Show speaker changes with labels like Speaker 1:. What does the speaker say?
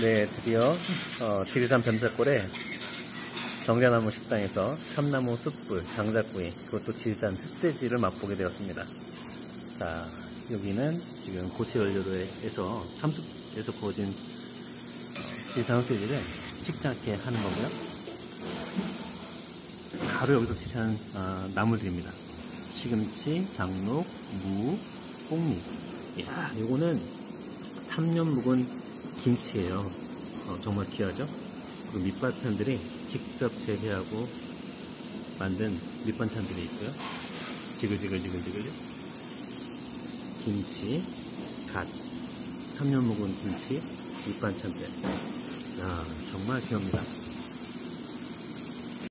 Speaker 1: 네, 드디어 지리산 변사골에 정자나무 식당에서 참나무 숯불, 장작구이, 그것도 지리산 흑돼지를 맛보게 되었습니다. 자, 여기는 지금 고체연료로에서 참숯에서 구워진 지리산 흑돼지를 식작게 하는 거고요. 바로 여기서 채취한 나물들입니다. 시금치, 장록, 무, 뽕잎. 이야, 요거는 3년 묵은 김치예요. 정말 귀하죠? 그리고 밑반찬들이 직접 재배하고 만든 밑반찬들이 있고요. 지글지글 김치, 갓, 3년 묵은 김치, 밑반찬들. 야, 정말 귀합니다.